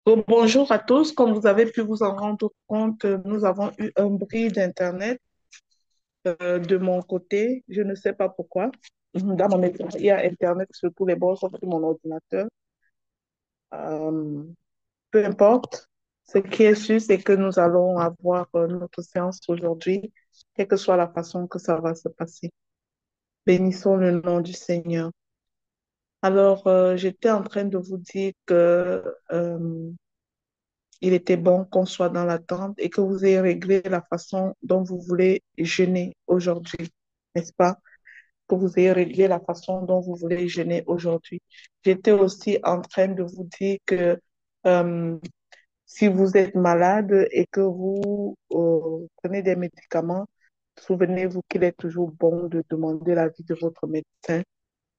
Bonjour à tous. Comme vous avez pu vous en rendre compte, nous avons eu un bris d'Internet de mon côté. Je ne sais pas pourquoi. Dans mon maison, il y a Internet sur tous les bords, sauf sur mon ordinateur. Euh, Peu importe. Ce qui est sûr, c'est que nous allons avoir notre séance aujourd'hui, quelle que soit la façon que ça va se passer. Bénissons le nom du Seigneur. Alors, j'étais en train de vous dire que il était bon qu'on soit dans l'attente et que vous ayez réglé la façon dont vous voulez jeûner aujourd'hui, n'est-ce pas? Que vous ayez réglé la façon dont vous voulez jeûner aujourd'hui. J'étais aussi en train de vous dire que euh, si vous êtes malade et que vous prenez des médicaments, souvenez-vous qu'il est toujours bon de demander l'avis de votre médecin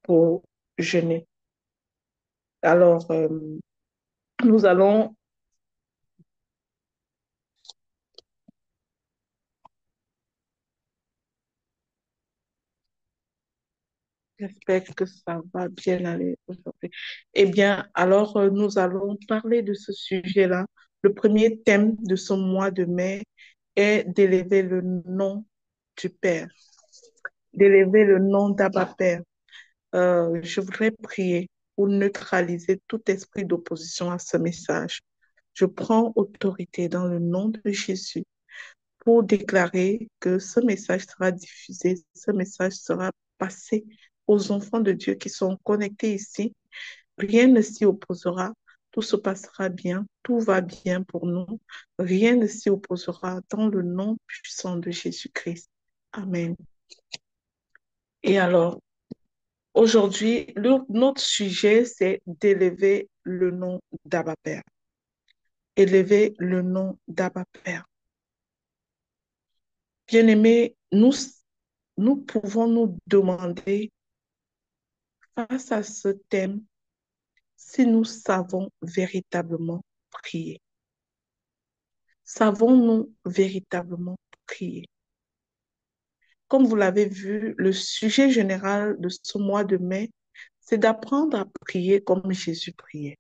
pour jeûner. Alors, nous allons. J'espère que ça va bien aller aujourd'hui. Eh bien, alors, nous allons parler de ce sujet-là. Le premier thème de ce mois de mai est d'élever le nom du Père, d'élever le nom d'Abba Père. Je voudrais prier pour neutraliser tout esprit d'opposition à ce message. Je prends autorité dans le nom de Jésus pour déclarer que ce message sera diffusé, ce message sera passé aux enfants de Dieu qui sont connectés ici. Rien ne s'y opposera, tout se passera bien, tout va bien pour nous. Rien ne s'y opposera dans le nom puissant de Jésus-Christ. Amen. Et alors, aujourd'hui, notre sujet, c'est d'élever le nom d'Abba Père. Élever le nom d'Abba Père. Bien-aimés, nous pouvons nous demander face à ce thème si nous savons véritablement prier. Savons-nous véritablement prier? Comme vous l'avez vu, le sujet général de ce mois de mai, c'est d'apprendre à prier comme Jésus priait.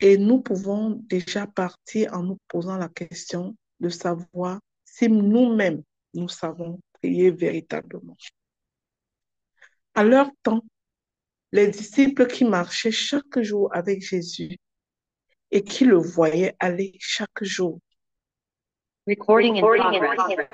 Et nous pouvons déjà partir en nous posant la question de savoir si nous-mêmes, nous savons prier véritablement. À leur temps, les disciples qui marchaient chaque jour avec Jésus et qui le voyaient aller chaque jour. Recording in progress.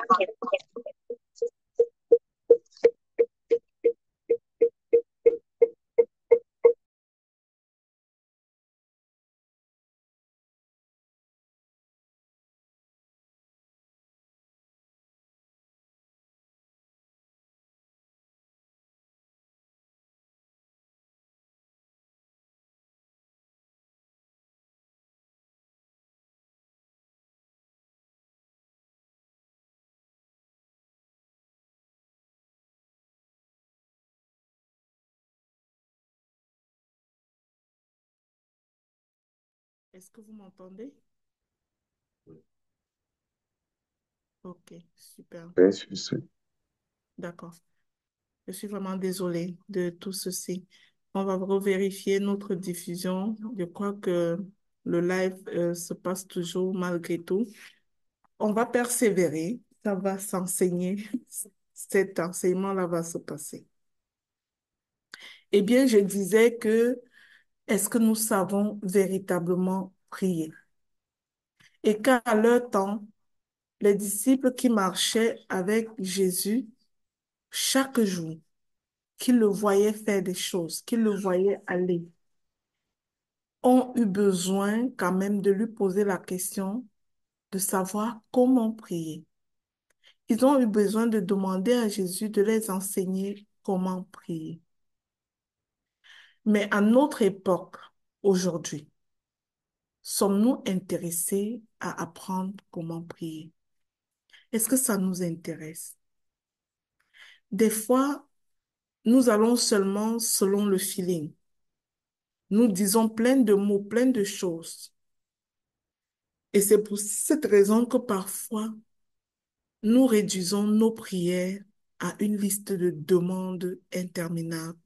Est-ce que vous m'entendez? Ok, super. Oui, je suis. D'accord. Je suis vraiment désolée de tout ceci. On va revérifier notre diffusion. Je crois que le live se passe toujours malgré tout. On va persévérer. Ça va s'enseigner. Cet enseignement-là va se passer. Eh bien, je disais que est-ce que nous savons véritablement prier? Et qu'à leur temps, les disciples qui marchaient avec Jésus chaque jour, qui le voyaient faire des choses, qui le voyaient aller, ont eu besoin quand même de lui poser la question de savoir comment prier. Ils ont eu besoin de demander à Jésus de les enseigner comment prier. Mais à notre époque, aujourd'hui, sommes-nous intéressés à apprendre comment prier? Est-ce que ça nous intéresse? Des fois, nous allons seulement selon le feeling. Nous disons plein de mots, plein de choses. Et c'est pour cette raison que parfois, nous réduisons nos prières à une liste de demandes interminables,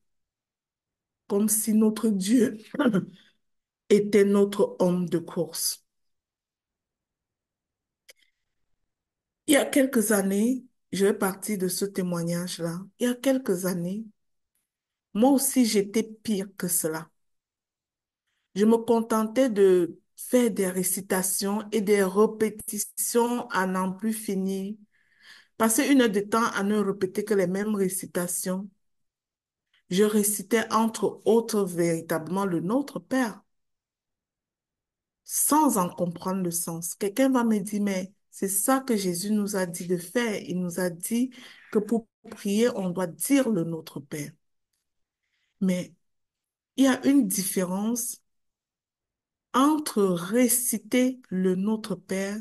comme si notre Dieu était notre homme de course. Il y a quelques années, je vais partir de ce témoignage-là. Il y a quelques années, moi aussi, j'étais pire que cela. Je me contentais de faire des récitations et des répétitions à n'en plus finir. Passer 1 heure de temps à ne répéter que les mêmes récitations. Je récitais entre autres véritablement le Notre Père, sans en comprendre le sens. Quelqu'un va me dire, mais c'est ça que Jésus nous a dit de faire. Il nous a dit que pour prier, on doit dire le Notre Père. Mais il y a une différence entre réciter le Notre Père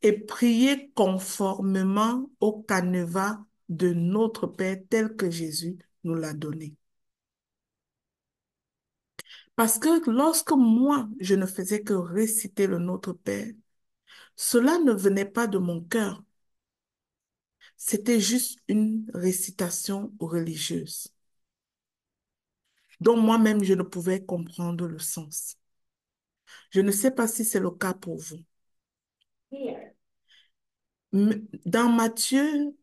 et prier conformément au canevas de notre Père tel que Jésus nous l'a donné. Parce que lorsque moi, je ne faisais que réciter le Notre Père, cela ne venait pas de mon cœur. C'était juste une récitation religieuse dont moi-même je ne pouvais comprendre le sens. Je ne sais pas si c'est le cas pour vous. Dans Matthieu,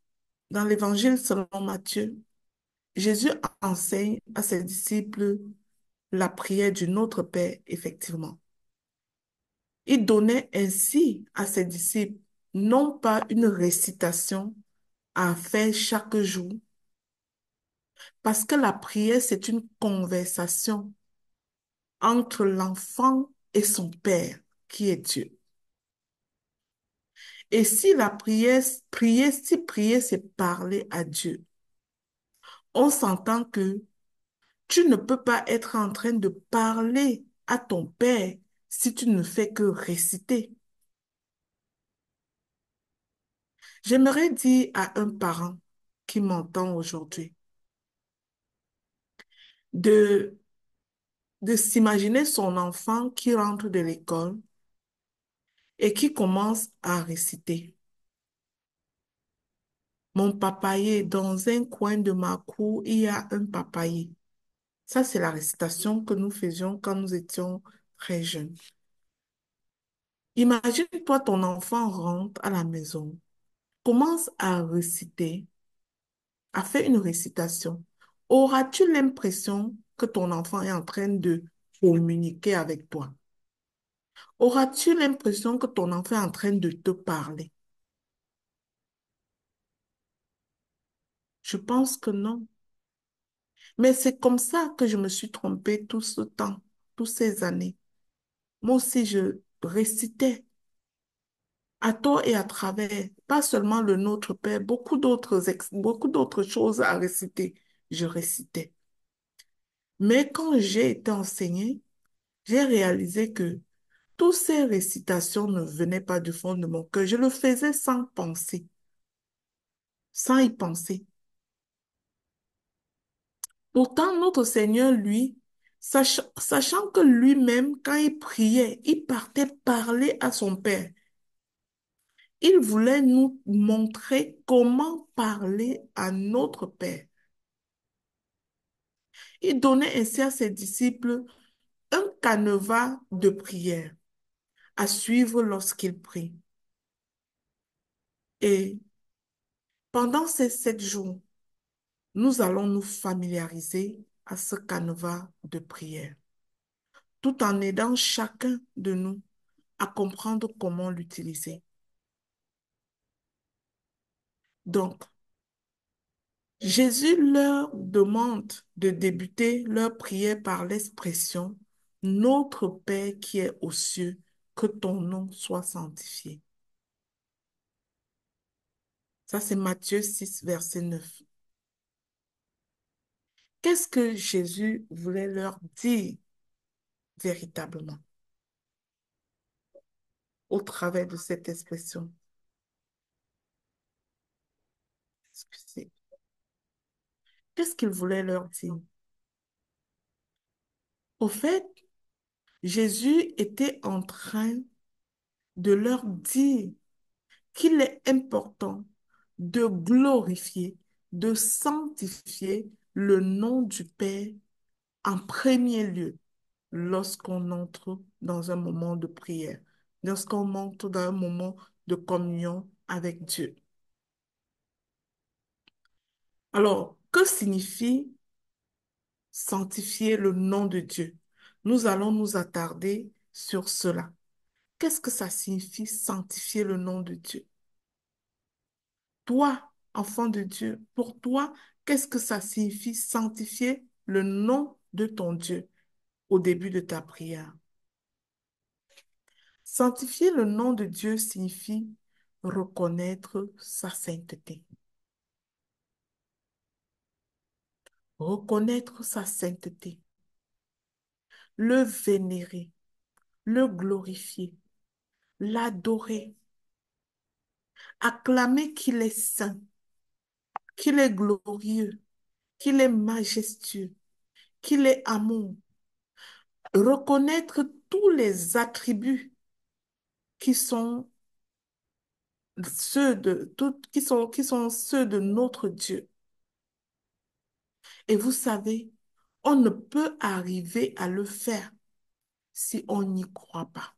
dans l'évangile selon Matthieu, Jésus enseigne à ses disciples la prière du Notre Père, effectivement. Il donnait ainsi à ses disciples non pas une récitation à faire chaque jour, parce que la prière, c'est une conversation entre l'enfant et son Père, qui est Dieu. Et si la prière, si prier, c'est parler à Dieu, on s'entend que tu ne peux pas être en train de parler à ton Père si tu ne fais que réciter. J'aimerais dire à un parent qui m'entend aujourd'hui de, de s'imaginer son enfant qui rentre de l'école et qui commence à réciter. Mon papayer, dans un coin de ma cour, il y a un papayer. Ça, c'est la récitation que nous faisions quand nous étions très jeunes. Imagine-toi, ton enfant rentre à la maison, commence à réciter, à faire une récitation. Auras-tu l'impression que ton enfant est en train de communiquer avec toi? Auras-tu l'impression que ton enfant est en train de te parler? Je pense que non. Mais c'est comme ça que je me suis trompée tout ce temps, toutes ces années. Moi aussi, je récitais à tort et à travers, pas seulement le Notre Père, beaucoup d'autres choses à réciter. Je récitais. Mais quand j'ai été enseignée, j'ai réalisé que toutes ces récitations ne venaient pas du fond de mon cœur. Je le faisais sans penser, sans y penser. Pourtant, notre Seigneur, lui, sachant que lui-même, quand il priait, il partait parler à son Père. Il voulait nous montrer comment parler à notre Père. Il donnait ainsi à ses disciples un canevas de prière à suivre lorsqu'ils prient. Et pendant ces 7 jours, nous allons nous familiariser à ce canevas de prière, tout en aidant chacun de nous à comprendre comment l'utiliser. Donc, Jésus leur demande de débuter leur prière par l'expression Notre Père qui est aux cieux, que ton nom soit sanctifié. Ça, c'est Matthieu 6, verset 9. Qu'est-ce que Jésus voulait leur dire véritablement au travers de cette expression? Excusez. Qu'est-ce qu'il voulait leur dire? Au fait, Jésus était en train de leur dire qu'il est important de glorifier, de sanctifier le nom du Père en premier lieu lorsqu'on entre dans un moment de prière, lorsqu'on entre dans un moment de communion avec Dieu. Alors, que signifie sanctifier le nom de Dieu? Nous allons nous attarder sur cela. Qu'est-ce que ça signifie sanctifier le nom de Dieu? Toi, enfant de Dieu, pour toi, qu'est-ce que ça signifie sanctifier le nom de ton Dieu au début de ta prière? Sanctifier le nom de Dieu signifie reconnaître sa sainteté. Reconnaître sa sainteté, le vénérer, le glorifier, l'adorer, acclamer qu'il est saint, qu'il est glorieux, qu'il est majestueux, qu'il est amour, reconnaître tous les attributs qui sont qui sont ceux de notre Dieu. Et vous savez, on ne peut arriver à le faire si on n'y croit pas.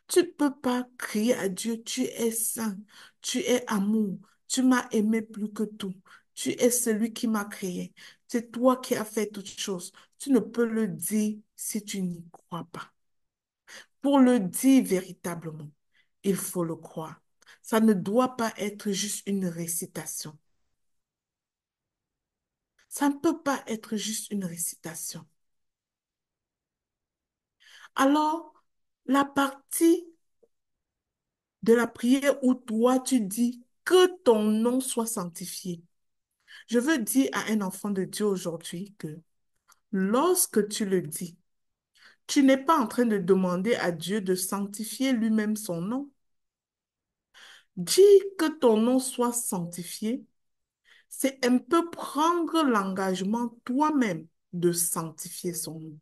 Tu ne peux pas crier à Dieu, tu es saint, tu es amour, tu m'as aimé plus que tout, tu es celui qui m'a créé, c'est toi qui as fait toutes choses. Tu ne peux le dire si tu n'y crois pas. Pour le dire véritablement, il faut le croire. Ça ne doit pas être juste une récitation. Ça ne peut pas être juste une récitation. Alors, la partie de la prière où toi tu dis que ton nom soit sanctifié. Je veux dire à un enfant de Dieu aujourd'hui que lorsque tu le dis, tu n'es pas en train de demander à Dieu de sanctifier lui-même son nom. Dis que ton nom soit sanctifié, c'est un peu prendre l'engagement toi-même de sanctifier son nom.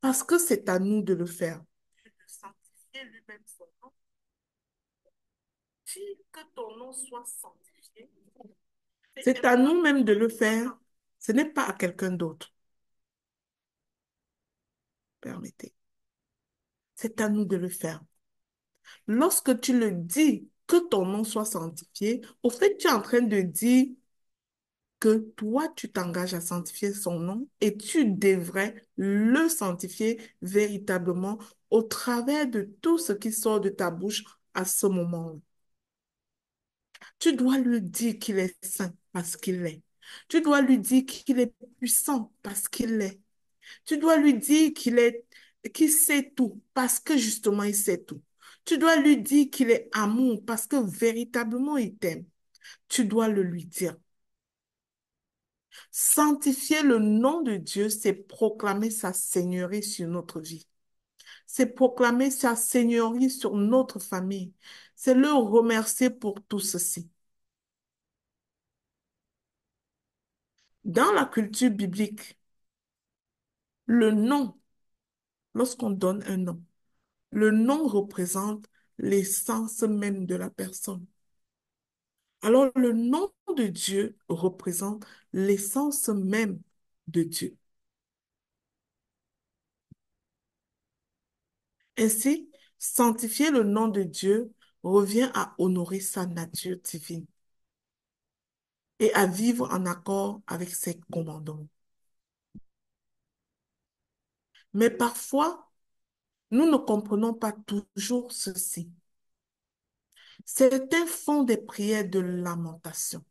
Parce que c'est à nous de le faire. De sanctifier lui-même son nom. Dis que ton nom soit sanctifié. C'est à nous-mêmes de le faire. Ce n'est pas à quelqu'un d'autre. Permettez. C'est à nous de le faire. Lorsque tu le dis, que ton nom soit sanctifié, au fait, tu es en train de dire que toi, tu t'engages à sanctifier son nom et tu devrais le sanctifier véritablement au travers de tout ce qui sort de ta bouche à ce moment-là. Tu dois lui dire qu'il est saint parce qu'il l'est. Tu dois lui dire qu'il est puissant parce qu'il l'est. Tu dois lui dire qu'il sait tout parce que justement il sait tout. Tu dois lui dire qu'il est amour parce que véritablement il t'aime. Tu dois le lui dire. Sanctifier le nom de Dieu, c'est proclamer sa seigneurie sur notre vie. C'est proclamer sa seigneurie sur notre famille. C'est le remercier pour tout ceci. Dans la culture biblique, le nom, lorsqu'on donne un nom, le nom représente l'essence même de la personne. Alors, le nom de Dieu représente l'essence même de Dieu. Ainsi, sanctifier le nom de Dieu revient à honorer sa nature divine et à vivre en accord avec ses commandements. Mais parfois, nous ne comprenons pas toujours ceci. Certains font des prières de lamentation.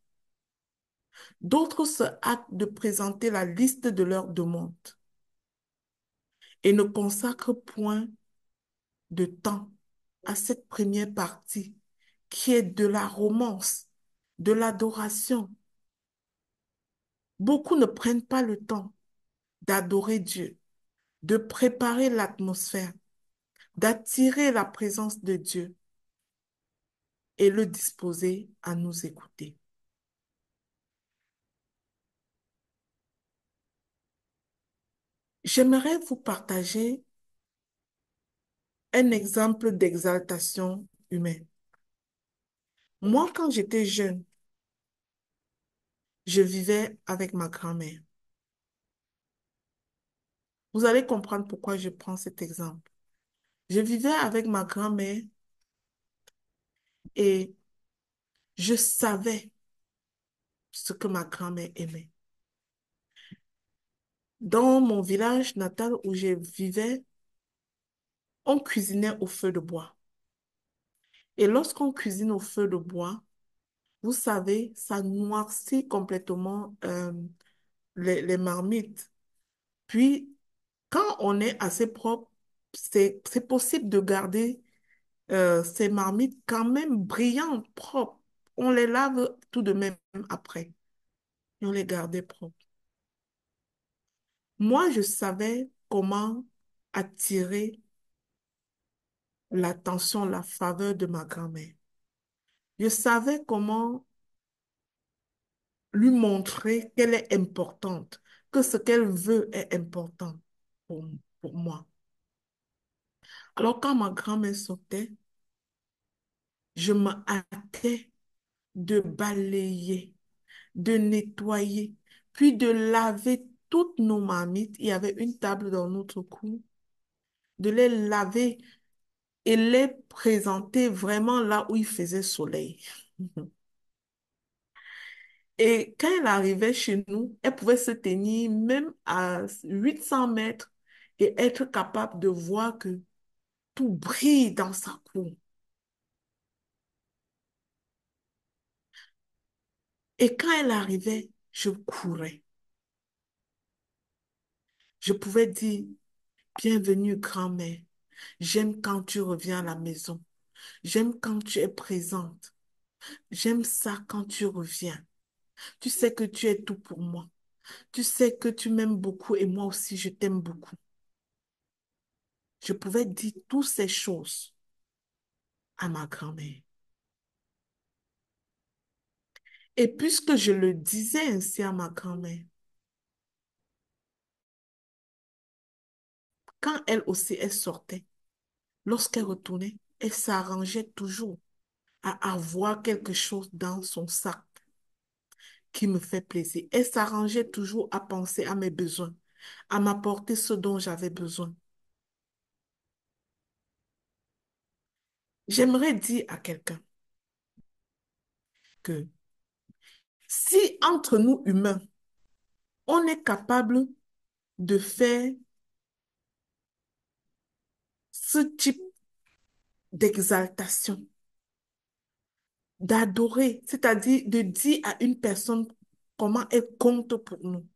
D'autres se hâtent de présenter la liste de leurs demandes et ne consacrent point de temps à cette première partie qui est de la romance, de l'adoration. Beaucoup ne prennent pas le temps d'adorer Dieu, de préparer l'atmosphère, d'attirer la présence de Dieu et le disposer à nous écouter. J'aimerais vous partager un exemple d'exaltation humaine. Moi, quand j'étais jeune, je vivais avec ma grand-mère. Vous allez comprendre pourquoi je prends cet exemple. Je vivais avec ma grand-mère et je savais ce que ma grand-mère aimait. Dans mon village natal où je vivais, on cuisinait au feu de bois. Et lorsqu'on cuisine au feu de bois, vous savez, ça noircit complètement les marmites. Puis, quand on est assez propre, c'est possible de garder ces marmites quand même brillantes, propres. On les lave tout de même après et on les gardait propres. Moi, je savais comment attirer l'attention, la faveur de ma grand-mère. Je savais comment lui montrer qu'elle est importante, que ce qu'elle veut est important pour, pour moi. Alors, quand ma grand-mère sortait, je me hâtais de balayer, de nettoyer, puis de laver toutes nos marmites. Il y avait une table dans notre cour, de les laver et les présenter vraiment là où il faisait soleil. Et quand elle arrivait chez nous, elle pouvait se tenir même à 800 mètres et être capable de voir que tout brille dans sa cour. Et quand elle arrivait, je courais. Je pouvais dire, bienvenue grand-mère. J'aime quand tu reviens à la maison. J'aime quand tu es présente. J'aime ça quand tu reviens. Tu sais que tu es tout pour moi. Tu sais que tu m'aimes beaucoup et moi aussi je t'aime beaucoup. Je pouvais dire toutes ces choses à ma grand-mère. Et puisque je le disais ainsi à ma grand-mère, quand elle aussi, elle sortait, lorsqu'elle retournait, elle s'arrangeait toujours à avoir quelque chose dans son sac qui me fait plaisir. Elle s'arrangeait toujours à penser à mes besoins, à m'apporter ce dont j'avais besoin. J'aimerais dire à quelqu'un que si entre nous humains, on est capable de faire ce type d'exaltation, d'adorer, c'est-à-dire de dire à une personne comment elle compte pour nous,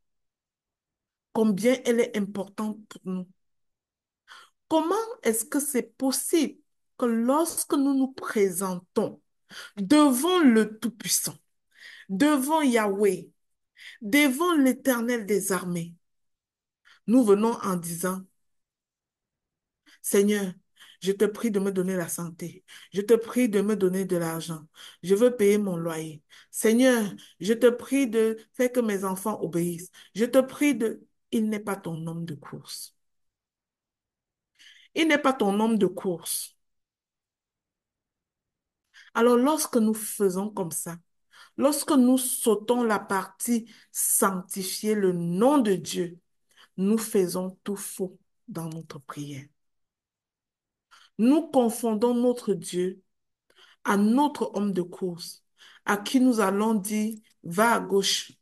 combien elle est importante pour nous. Comment est-ce que c'est possible que lorsque nous nous présentons devant le Tout-Puissant, devant Yahweh, devant l'Éternel des armées, nous venons en disant, Seigneur, je te prie de me donner la santé. Je te prie de me donner de l'argent. Je veux payer mon loyer. Seigneur, je te prie de faire que mes enfants obéissent. Je te prie de... Il n'est pas ton homme de course. Il n'est pas ton homme de course. Alors lorsque nous faisons comme ça, lorsque nous sautons la partie sanctifier le nom de Dieu, nous faisons tout faux dans notre prière. Nous confondons notre Dieu à notre homme de course, à qui nous allons dire, va à gauche,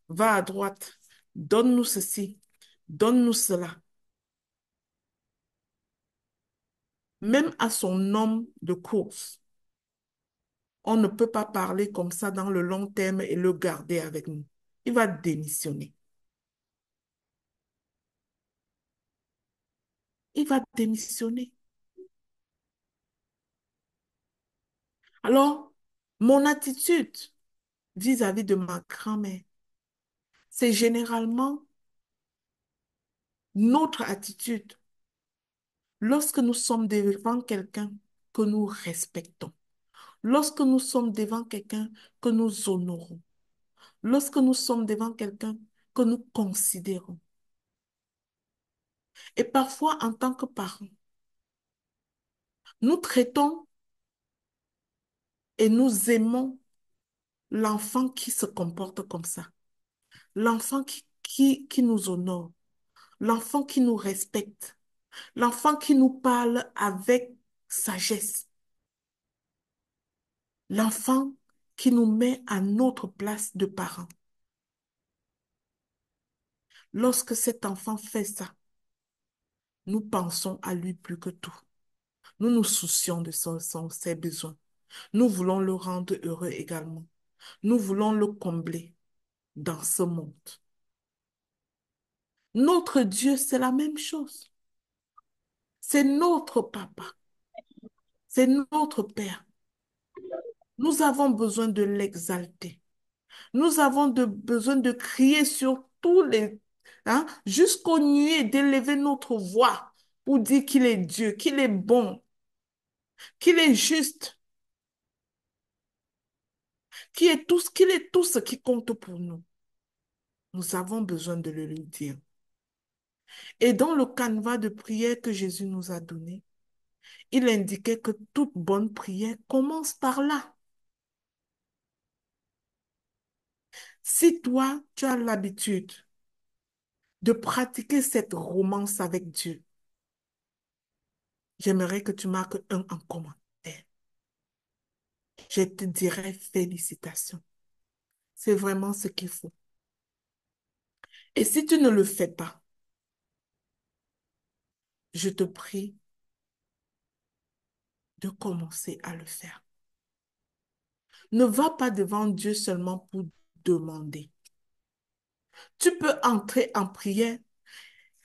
va à droite, donne-nous ceci, donne-nous cela. Même à son homme de course, on ne peut pas parler comme ça dans le long terme et le garder avec nous. Il va démissionner. Il va démissionner. Alors, mon attitude vis-à-vis de ma grand-mère, c'est généralement notre attitude lorsque nous sommes devant quelqu'un que nous respectons, lorsque nous sommes devant quelqu'un que nous honorons, lorsque nous sommes devant quelqu'un que nous considérons. Et parfois, en tant que parents, nous traitons et nous aimons l'enfant qui se comporte comme ça, l'enfant qui nous honore, l'enfant qui nous respecte, l'enfant qui nous parle avec sagesse, l'enfant qui nous met à notre place de parents. Lorsque cet enfant fait ça, nous pensons à lui plus que tout. Nous nous soucions de ses besoins. Nous voulons le rendre heureux également. Nous voulons le combler dans ce monde. Notre Dieu, c'est la même chose. C'est notre papa. C'est notre Père. Nous avons besoin de l'exalter. Nous avons besoin de crier sur tous les, jusqu'aux nuées, d'élever notre voix pour dire qu'il est Dieu, qu'il est bon, qu'il est juste, qu'il est tout ce qui compte pour nous. Nous avons besoin de le lui dire. Et dans le canevas de prière que Jésus nous a donné, il indiquait que toute bonne prière commence par là. Si toi, tu as l'habitude de pratiquer cette romance avec Dieu, j'aimerais que tu marques un en commentaire. Je te dirais félicitations. C'est vraiment ce qu'il faut. Et si tu ne le fais pas, je te prie de commencer à le faire. Ne va pas devant Dieu seulement pour demander. Tu peux entrer en prière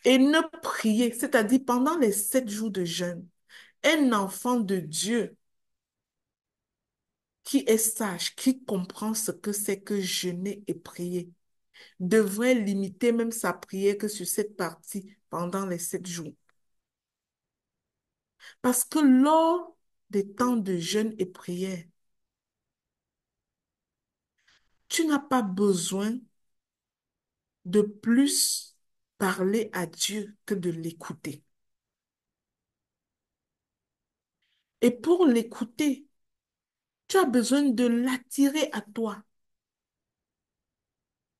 et ne prier, c'est-à-dire pendant les 7 jours de jeûne. Un enfant de Dieu qui est sage, qui comprend ce que c'est que jeûner et prier, devrait limiter même sa prière que sur cette partie pendant les 7 jours. Parce que lors des temps de jeûne et prière, tu n'as pas besoin de plus parler à Dieu que de l'écouter. Et pour l'écouter, tu as besoin de l'attirer à toi,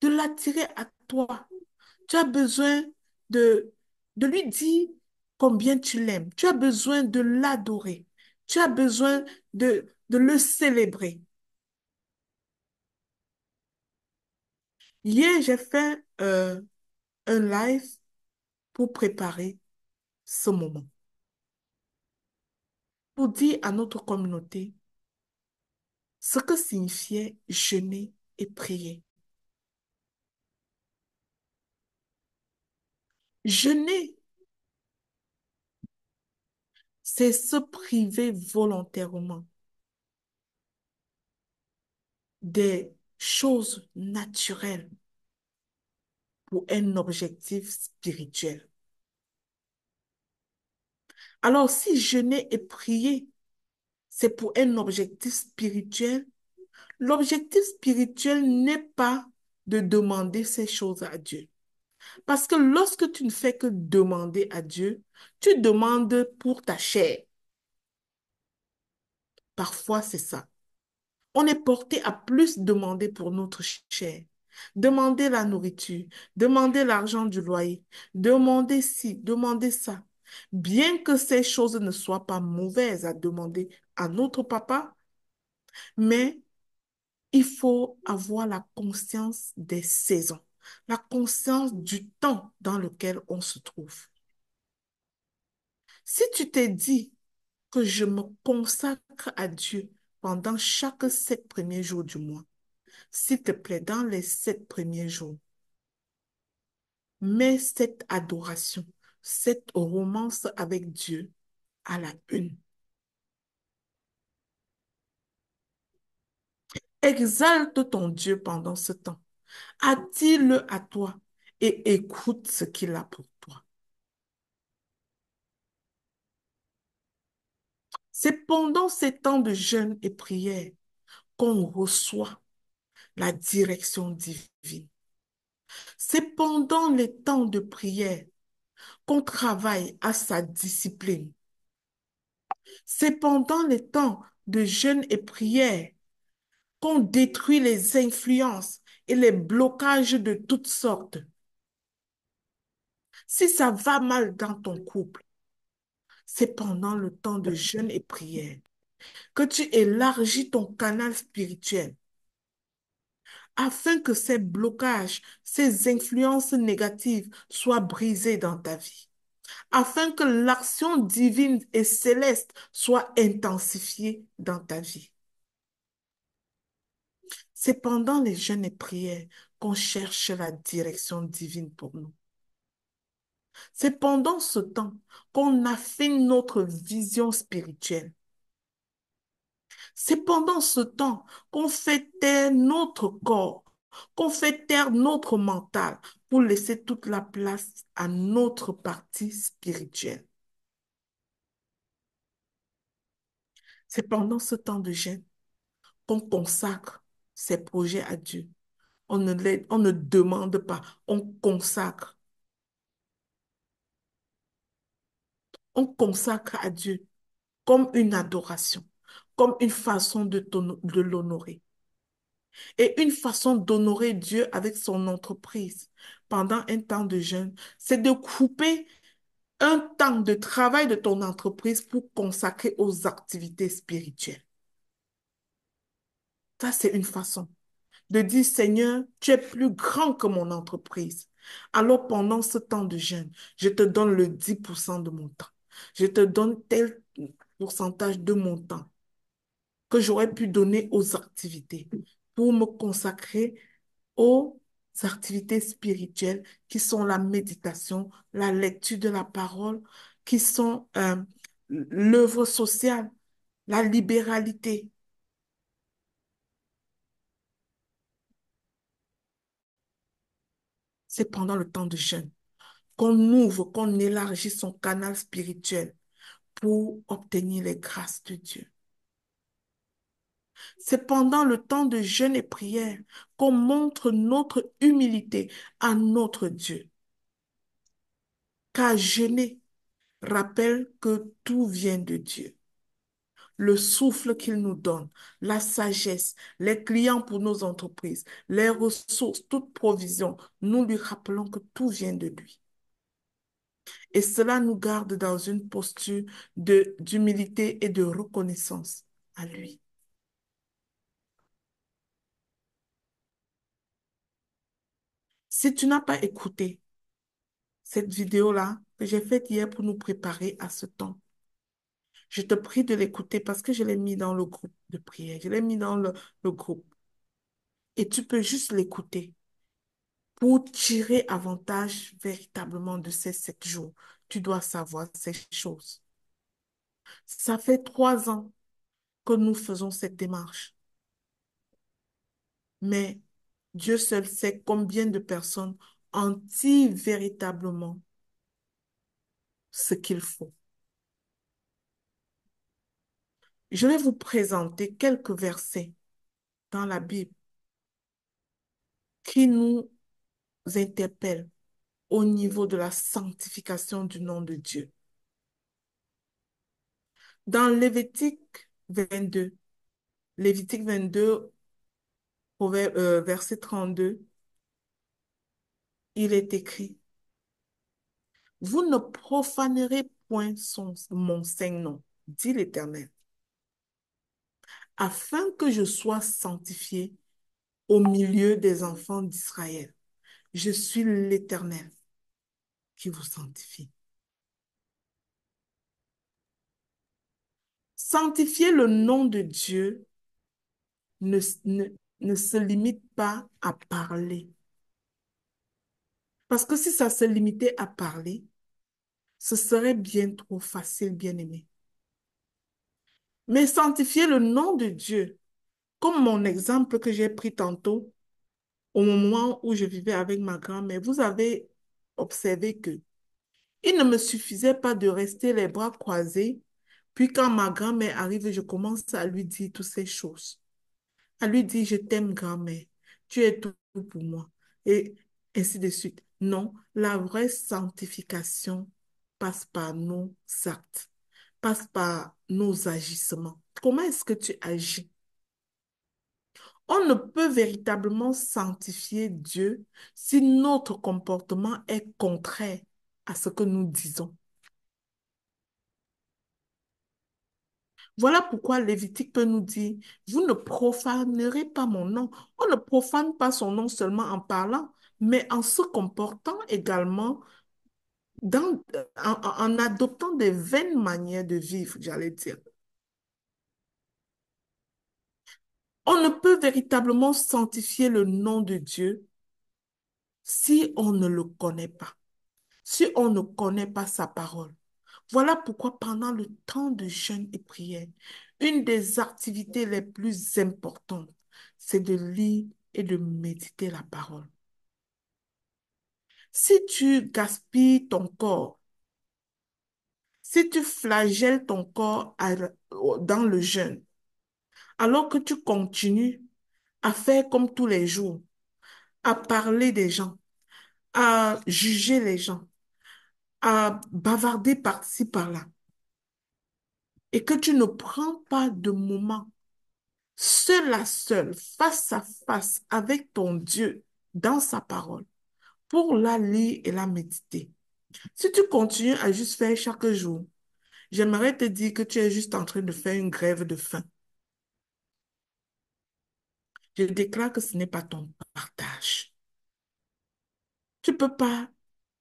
de l'attirer à toi. Tu as besoin de, de lui dire combien tu l'aimes. Tu as besoin de l'adorer. Tu as besoin de le célébrer. Hier, j'ai fait un live pour préparer ce moment, pour dire à notre communauté ce que signifiait jeûner et prier. Jeûner, c'est se priver volontairement des choses naturelles pour un objectif spirituel. Alors, si jeûner et prier, c'est pour un objectif spirituel, l'objectif spirituel n'est pas de demander ces choses à Dieu. Parce que lorsque tu ne fais que demander à Dieu, tu demandes pour ta chair. Parfois, c'est ça. On est porté à plus demander pour notre chair. Demander la nourriture, demander l'argent du loyer, demander ci, demander ça. Bien que ces choses ne soient pas mauvaises à demander à notre papa, mais il faut avoir la conscience des saisons, la conscience du temps dans lequel on se trouve. Si tu t'es dit que je me consacre à Dieu pendant chaque 7 premiers jours du mois, s'il te plaît, dans les 7 premiers jours, mets cette adoration, cette romance avec Dieu à la une. Exalte ton Dieu pendant ce temps. Attire-le à toi et écoute ce qu'il a pour toi. C'est pendant ces temps de jeûne et prière qu'on reçoit la direction divine. C'est pendant les temps de prière qu'on travaille à sa discipline. C'est pendant les temps de jeûne et prière qu'on détruit les influences et les blocages de toutes sortes. Si ça va mal dans ton couple, c'est pendant le temps de jeûne et prière que tu élargis ton canal spirituel afin que ces blocages, ces influences négatives soient brisées dans ta vie, afin que l'action divine et céleste soit intensifiée dans ta vie. C'est pendant les jeûnes et prières qu'on cherche la direction divine pour nous. C'est pendant ce temps qu'on affine notre vision spirituelle. C'est pendant ce temps qu'on fait taire notre corps, qu'on fait taire notre mental pour laisser toute la place à notre partie spirituelle. C'est pendant ce temps de jeûne qu'on consacre ses projets à Dieu. On ne demande pas, on consacre. On consacre à Dieu comme une adoration, comme une façon de l'honorer. Et une façon d'honorer Dieu avec son entreprise pendant un temps de jeûne, c'est de couper un temps de travail de ton entreprise pour consacrer aux activités spirituelles. Ça, c'est une façon de dire, Seigneur, tu es plus grand que mon entreprise. Alors, pendant ce temps de jeûne, je te donne le 10% de mon temps. Je te donne tel pourcentage de mon temps que j'aurais pu donner aux activités pour me consacrer aux activités spirituelles qui sont la méditation, la lecture de la parole, qui sont l'œuvre sociale, la libéralité. C'est pendant le temps de jeûne qu'on ouvre, qu'on élargit son canal spirituel pour obtenir les grâces de Dieu. C'est pendant le temps de jeûne et prière qu'on montre notre humilité à notre Dieu. Car jeûner rappelle que tout vient de Dieu. Le souffle qu'il nous donne, la sagesse, les clients pour nos entreprises, les ressources, toute provision, nous lui rappelons que tout vient de lui. Et cela nous garde dans une posture d'humilité et de reconnaissance à lui. Si tu n'as pas écouté cette vidéo-là que j'ai faite hier pour nous préparer à ce temps, je te prie de l'écouter parce que je l'ai mis dans le groupe de prière, je l'ai mis dans le groupe. Et tu peux juste l'écouter pour tirer avantage véritablement de ces 7 jours. Tu dois savoir ces choses. Ça fait 3 ans que nous faisons cette démarche. Mais Dieu seul sait combien de personnes en tirent véritablement ce qu'il faut. Je vais vous présenter quelques versets dans la Bible qui nous interpellent au niveau de la sanctification du nom de Dieu. Dans Lévitique 22, verset 32, il est écrit, vous ne profanerez point mon saint nom, dit l'Éternel, afin que je sois sanctifié au milieu des enfants d'Israël. Je suis l'Éternel qui vous sanctifie. Sanctifier le nom de Dieu ne, ne, ne se limite pas à parler. Parce que si ça se limitait à parler, ce serait bien trop facile, bien aimé. Mais sanctifier le nom de Dieu, comme mon exemple que j'ai pris tantôt, au moment où je vivais avec ma grand-mère, vous avez observé que il ne me suffisait pas de rester les bras croisés, puis quand ma grand-mère arrive, je commence à lui dire toutes ces choses. À lui dire, je t'aime, grand-mère, tu es tout pour moi, et ainsi de suite. Non, la vraie sanctification passe par nos actes, passe par nos agissements. Comment est-ce que tu agis? On ne peut véritablement sanctifier Dieu si notre comportement est contraire à ce que nous disons. Voilà pourquoi Lévitique peut nous dire, vous ne profanerez pas mon nom. On ne profane pas son nom seulement en parlant, mais en se comportant également en adoptant des vaines manières de vivre, j'allais dire. On ne peut véritablement sanctifier le nom de Dieu si on ne le connaît pas, si on ne connaît pas sa parole. Voilà pourquoi pendant le temps de jeûne et prière, une des activités les plus importantes, c'est de lire et de méditer la parole. Si tu gaspilles ton corps, si tu flagelles ton corps dans le jeûne, alors que tu continues à faire comme tous les jours, à parler des gens, à juger les gens, à bavarder par-ci, par-là, et que tu ne prends pas de moment seul à seul, face à face avec ton Dieu dans sa parole, pour la lire et la méditer. Si tu continues à juste faire chaque jour, j'aimerais te dire que tu es juste en train de faire une grève de faim. Je déclare que ce n'est pas ton partage. Tu ne peux pas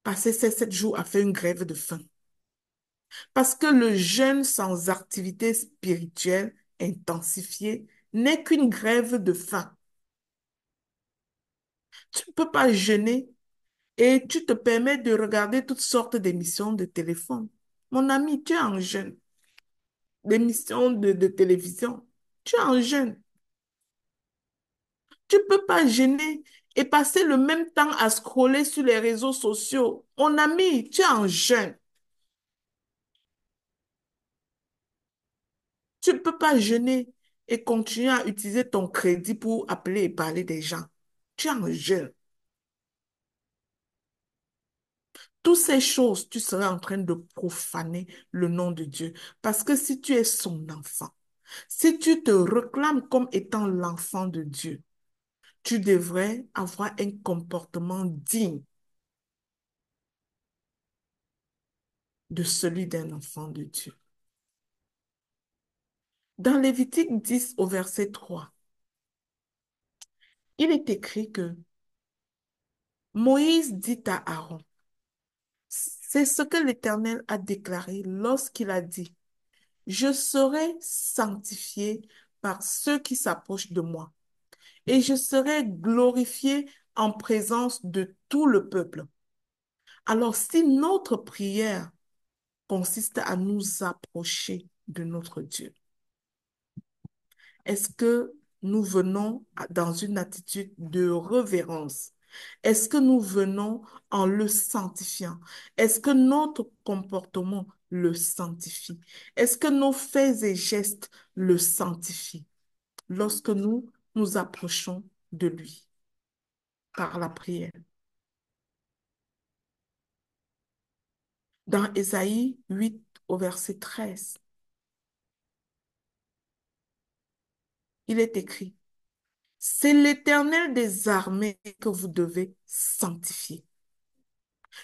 passer ces 7 jours à faire une grève de faim. Parce que le jeûne sans activité spirituelle intensifiée n'est qu'une grève de faim. Tu ne peux pas jeûner et tu te permets de regarder toutes sortes d'émissions de téléphone. Mon ami, tu es en jeûne. D'émissions de télévision. Tu es en jeûne. Tu ne peux pas jeûner et passer le même temps à scroller sur les réseaux sociaux. Mon ami, tu es en jeûne. Tu ne peux pas jeûner et continuer à utiliser ton crédit pour appeler et parler des gens. Tu es en jeûne. Toutes ces choses, tu serais en train de profaner le nom de Dieu. Parce que si tu es son enfant, si tu te réclames comme étant l'enfant de Dieu, tu devrais avoir un comportement digne de celui d'un enfant de Dieu. Dans Lévitique 10 au verset 3, il est écrit que Moïse dit à Aaron, c'est ce que l'Éternel a déclaré lorsqu'il a dit, je serai sanctifié par ceux qui s'approchent de moi, et je serai glorifié en présence de tout le peuple. Alors, si notre prière consiste à nous approcher de notre Dieu, est-ce que nous venons dans une attitude de révérence? Est-ce que nous venons en le sanctifiant? Est-ce que notre comportement le sanctifie? Est-ce que nos faits et gestes le sanctifient lorsque nous nous approchons de lui par la prière? Dans Ésaïe 8 au verset 13, il est écrit, c'est l'Éternel des armées que vous devez sanctifier.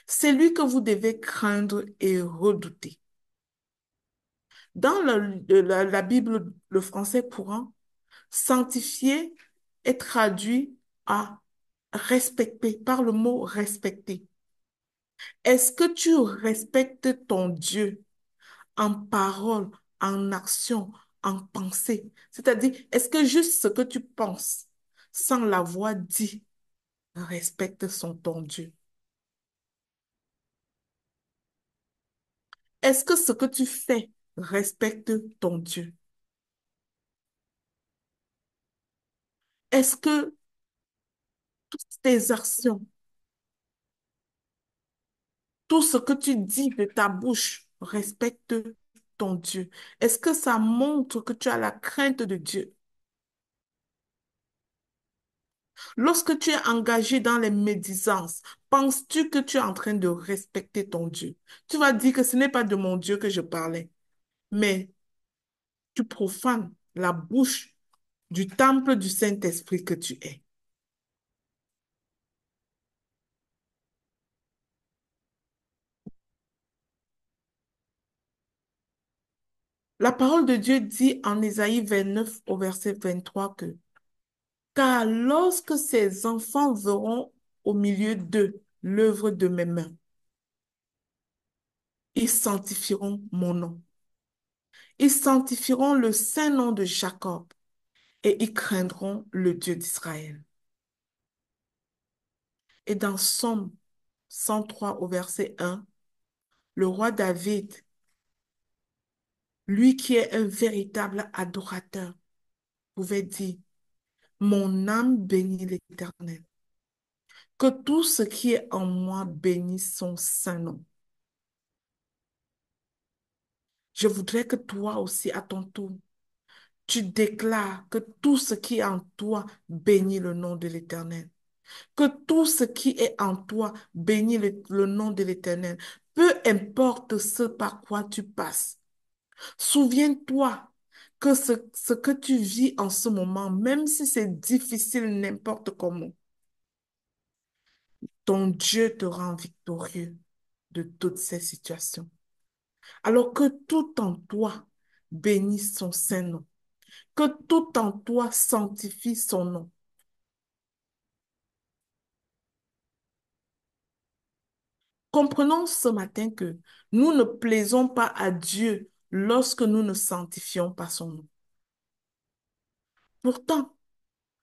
C'est lui que vous devez craindre et redouter. Dans la Bible, le français courant, sanctifier est traduit à respecter, par le mot respecter. Est-ce que tu respectes ton Dieu en parole, en action, en pensée? C'est-à-dire, est-ce que juste ce que tu penses, sans l'avoir dit, respecte ton Dieu? Est-ce que ce que tu fais respecte ton Dieu? Est-ce que tes actions, tout ce que tu dis de ta bouche respecte ton Dieu? Est-ce que ça montre que tu as la crainte de Dieu? Lorsque tu es engagé dans les médisances, penses-tu que tu es en train de respecter ton Dieu? Tu vas dire que ce n'est pas de mon Dieu que je parlais, mais tu profanes la bouche du temple du Saint-Esprit que tu es. La parole de Dieu dit en Ésaïe 29 au verset 23 que, car lorsque ces enfants verront au milieu d'eux l'œuvre de mes mains, ils sanctifieront mon nom. Ils sanctifieront le saint nom de Jacob et ils craindront le Dieu d'Israël. Et dans Somme 103 au verset 1, le roi David, lui qui est un véritable adorateur, pouvait dire, mon âme bénit l'Éternel. Que tout ce qui est en moi bénisse son saint nom. Je voudrais que toi aussi, à ton tour, tu déclares que tout ce qui est en toi bénit le nom de l'Éternel. Que tout ce qui est en toi bénit le nom de l'Éternel. Peu importe ce par quoi tu passes. Souviens-toi que ce que tu vis en ce moment, même si c'est difficile n'importe comment, ton Dieu te rend victorieux de toutes ces situations. Alors que tout en toi bénisse son saint nom, que tout en toi sanctifie son nom. Comprenons ce matin que nous ne plaisons pas à Dieu lorsque nous ne sanctifions pas son nom. Pourtant,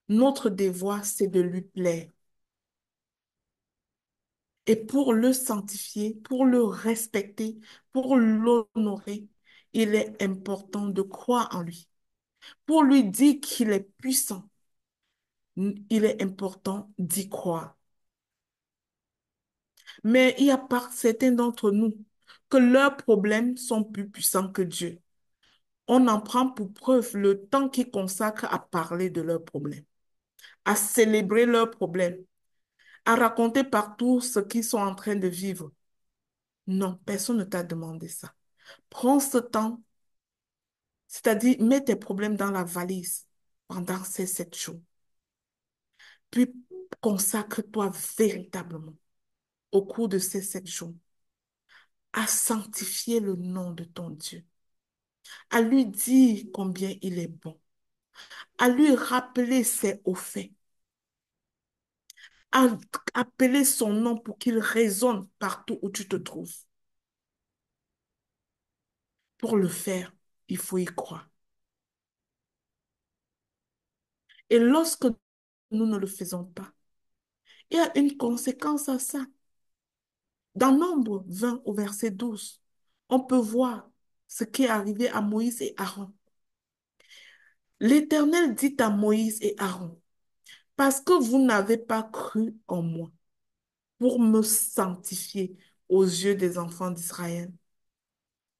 notre devoir, c'est de lui plaire. Et pour le sanctifier, pour le respecter, pour l'honorer, il est important de croire en lui. Pour lui dire qu'il est puissant, il est important d'y croire. Mais il y a par certains d'entre nous que leurs problèmes sont plus puissants que Dieu. On en prend pour preuve le temps qu'ils consacrent à parler de leurs problèmes, à célébrer leurs problèmes, à raconter partout ce qu'ils sont en train de vivre. Non, personne ne t'a demandé ça. Prends ce temps, c'est-à-dire mets tes problèmes dans la valise pendant ces 7 jours. Puis consacre-toi véritablement au cours de ces 7 jours à sanctifier le nom de ton Dieu, à lui dire combien il est bon, à lui rappeler ses hauts faits, à appeler son nom pour qu'il résonne partout où tu te trouves. Pour le faire, il faut y croire. Et lorsque nous ne le faisons pas, il y a une conséquence à ça. Dans Nombre 20 au verset 12, on peut voir ce qui est arrivé à Moïse et Aaron. L'Éternel dit à Moïse et Aaron, parce que vous n'avez pas cru en moi pour me sanctifier aux yeux des enfants d'Israël,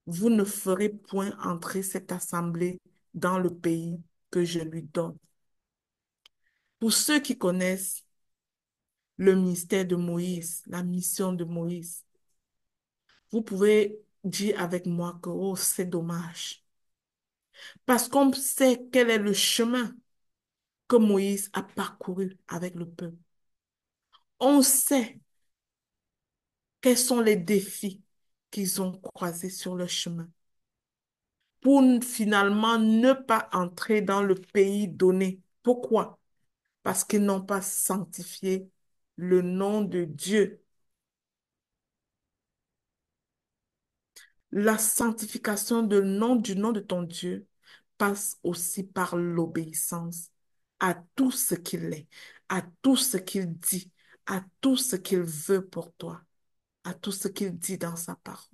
vous ne ferez point entrer cette assemblée dans le pays que je lui donne. Pour ceux qui connaissent le mystère de Moïse, la mission de Moïse, vous pouvez dire avec moi que oh, c'est dommage. Parce qu'on sait quel est le chemin que Moïse a parcouru avec le peuple. On sait quels sont les défis qu'ils ont croisés sur le chemin pour finalement ne pas entrer dans le pays donné. Pourquoi? Parce qu'ils n'ont pas sanctifié le nom de Dieu. La sanctification du nom de ton Dieu passe aussi par l'obéissance à tout ce qu'il est, à tout ce qu'il dit, à tout ce qu'il veut pour toi, à tout ce qu'il dit dans sa parole.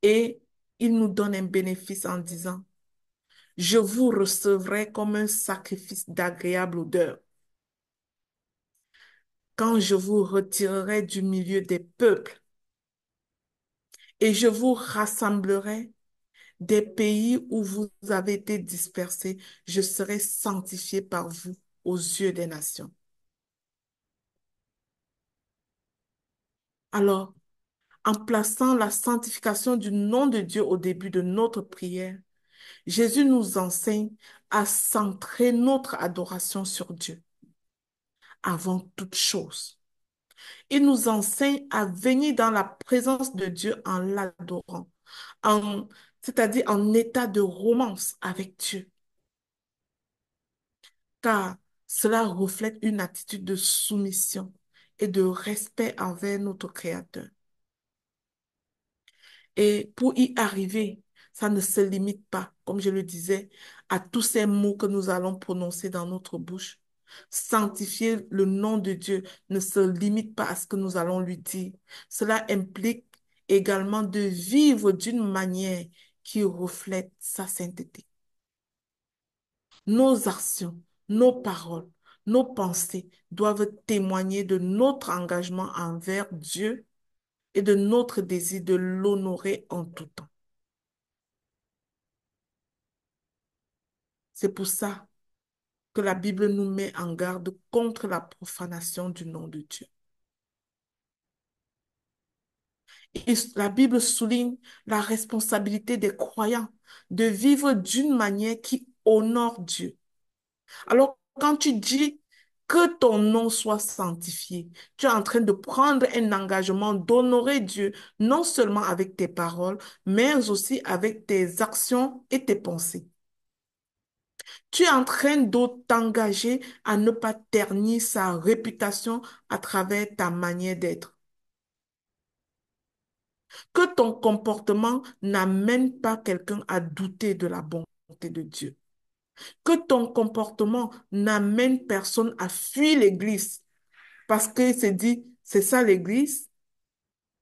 Et il nous donne un bénéfice en disant, je vous recevrai comme un sacrifice d'agréable odeur quand je vous retirerai du milieu des peuples et je vous rassemblerai des pays où vous avez été dispersés, je serai sanctifié par vous aux yeux des nations. Alors, en plaçant la sanctification du nom de Dieu au début de notre prière, Jésus nous enseigne à centrer notre adoration sur Dieu avant toute chose. Il nous enseigne à venir dans la présence de Dieu en l'adorant, en, c'est-à-dire en état de romance avec Dieu, car cela reflète une attitude de soumission et de respect envers notre Créateur. Et pour y arriver, ça ne se limite pas, comme je le disais, à tous ces mots que nous allons prononcer dans notre bouche. Sanctifier le nom de Dieu ne se limite pas à ce que nous allons lui dire. Cela implique également de vivre d'une manière qui reflète sa sainteté. Nos actions, nos paroles, nos pensées doivent témoigner de notre engagement envers Dieu et de notre désir de l'honorer en tout temps. C'est pour ça que la Bible nous met en garde contre la profanation du nom de Dieu. Et la Bible souligne la responsabilité des croyants de vivre d'une manière qui honore Dieu. Alors, quand tu dis que ton nom soit sanctifié, tu es en train de prendre un engagement d'honorer Dieu, non seulement avec tes paroles, mais aussi avec tes actions et tes pensées. Tu es en train de t'engager à ne pas ternir sa réputation à travers ta manière d'être. Que ton comportement n'amène pas quelqu'un à douter de la bonté de Dieu. Que ton comportement n'amène personne à fuir l'église parce qu'il se dit, c'est ça l'église.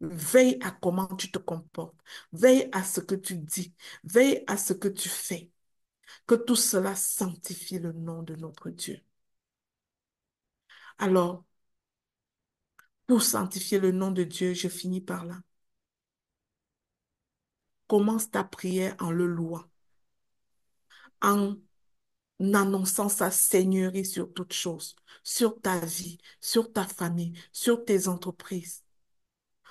Veille à comment tu te comportes. Veille à ce que tu dis. Veille à ce que tu fais. Que tout cela sanctifie le nom de notre Dieu. Alors, pour sanctifier le nom de Dieu, je finis par là. Commence ta prière en le louant, en annonçant sa seigneurie sur toutes choses, sur ta vie, sur ta famille, sur tes entreprises.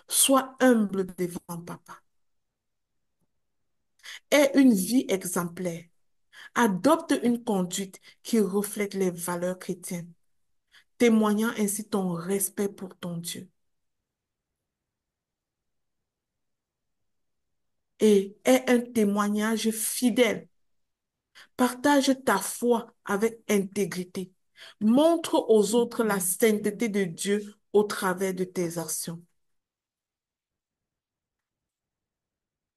Sois humble devant Papa. Aie une vie exemplaire. Adopte une conduite qui reflète les valeurs chrétiennes, témoignant ainsi ton respect pour ton Dieu. Et aie un témoignage fidèle. Partage ta foi avec intégrité. Montre aux autres la sainteté de Dieu au travers de tes actions.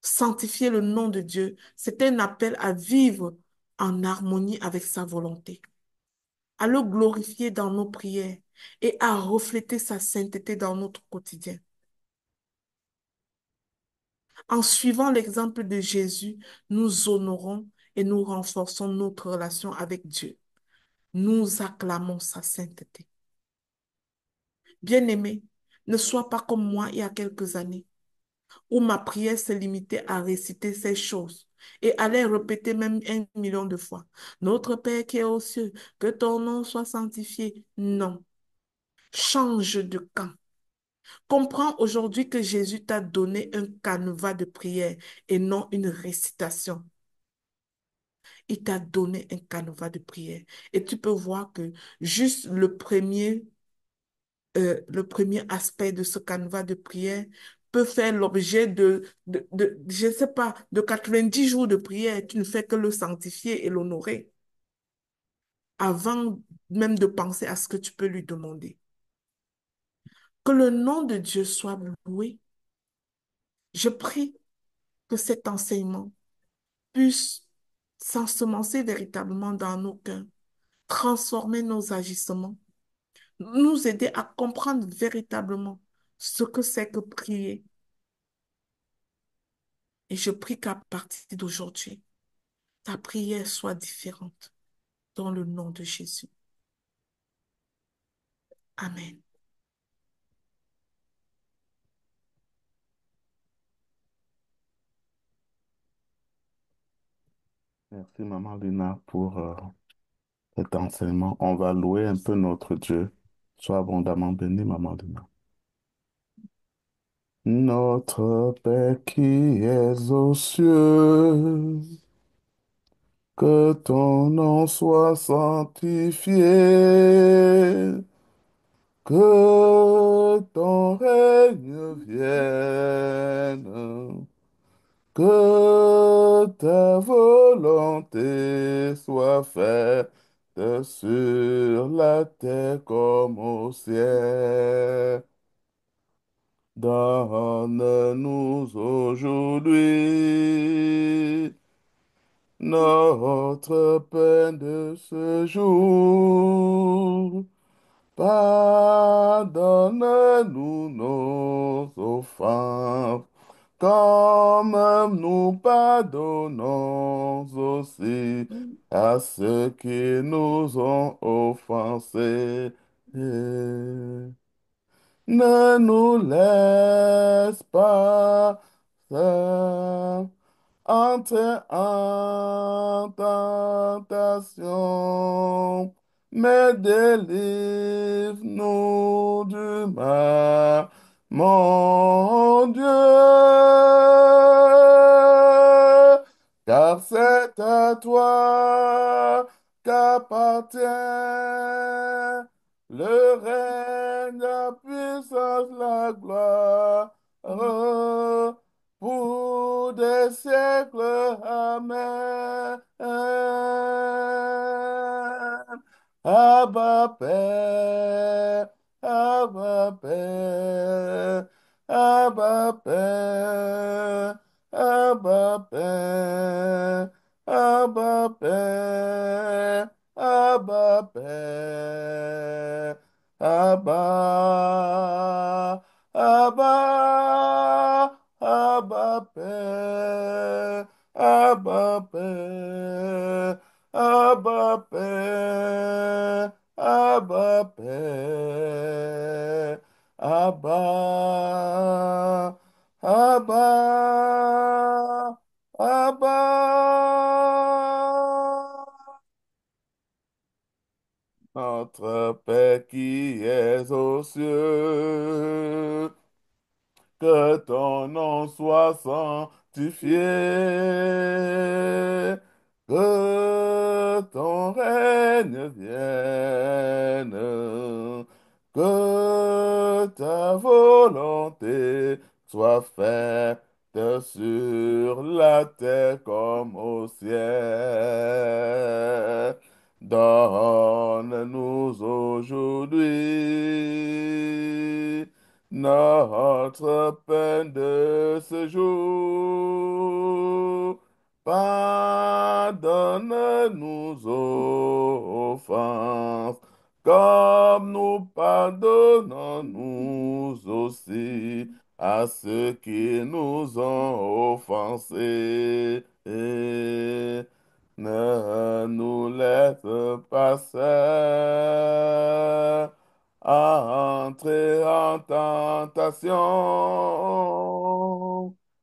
Sanctifier le nom de Dieu, c'est un appel à vivre en harmonie avec sa volonté, à le glorifier dans nos prières et à refléter sa sainteté dans notre quotidien. En suivant l'exemple de Jésus, nous honorons et nous renforçons notre relation avec Dieu. Nous acclamons sa sainteté. Bien-aimé, ne sois pas comme moi il y a quelques années, où ma prière se limitait à réciter ces choses et à les répéter même 1 million de fois. Notre Père qui est aux cieux, que ton nom soit sanctifié. Non, change de camp. Comprends aujourd'hui que Jésus t'a donné un canevas de prière et non une récitation. Il t'a donné un canevas de prière. Et tu peux voir que juste le premier aspect de ce canevas de prière peut faire l'objet je ne sais pas, de 90 jours de prière. Tu ne fais que le sanctifier et l'honorer avant même de penser à ce que tu peux lui demander. Que le nom de Dieu soit loué. Je prie que cet enseignement puisse s'ensemencer véritablement dans nos cœurs, transformer nos agissements, nous aider à comprendre véritablement ce que c'est que prier. Et je prie qu'à partir d'aujourd'hui, ta prière soit différente dans le nom de Jésus. Amen. Merci, Maman Lina, pour cet enseignement. On va louer un peu notre Dieu. Sois abondamment béni, Maman Lina. Notre Père qui es aux cieux, que ton nom soit sanctifié, que Donne-nous aujourd'hui notre pain de ce jour. Pardonne-nous nos offenses, comme nous pardonnons aussi à ceux qui nous ont offensés. Et ne nous laisse pas entrer en tentation, mais délivre-nous du mal, mon Dieu, car c'est à toi qu'appartient le règne, la puissance, la gloire pour des siècles. Amen. Abba Père, Abba Père, Abba Père, Abba Père, Abba Père, Abba Père, Abba, Abba, Abba Père, Abba Père, Abba Père, Abba Père, Abba, Abba, Abba. Notre Père qui es aux cieux, que ton nom soit sanctifié, que ton règne vienne, que ta volonté soit faite sur la terre comme au ciel. Donne-nous aujourd'hui notre pain de ce jour. Pardonne-nous nos offenses, comme nous pardonnons nous aussi à ceux qui nous ont offensés. Et ne nous laisse pas seuls à entrer en tentation,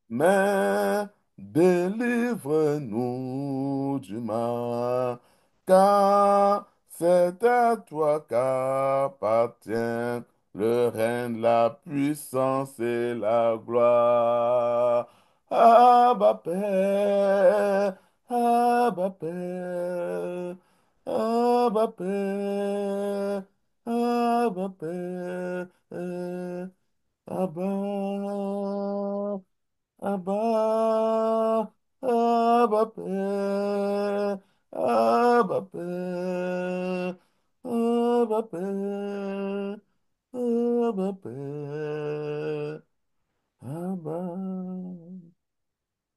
mais délivre-nous du mal, car c'est à toi qu'appartient le règne, la puissance et la gloire. Abba Père, Abba Père, Abba Père, Abba Père, Abba, Abba, Abba Père, Abba Père, Abba Père, Abba Père, Abba.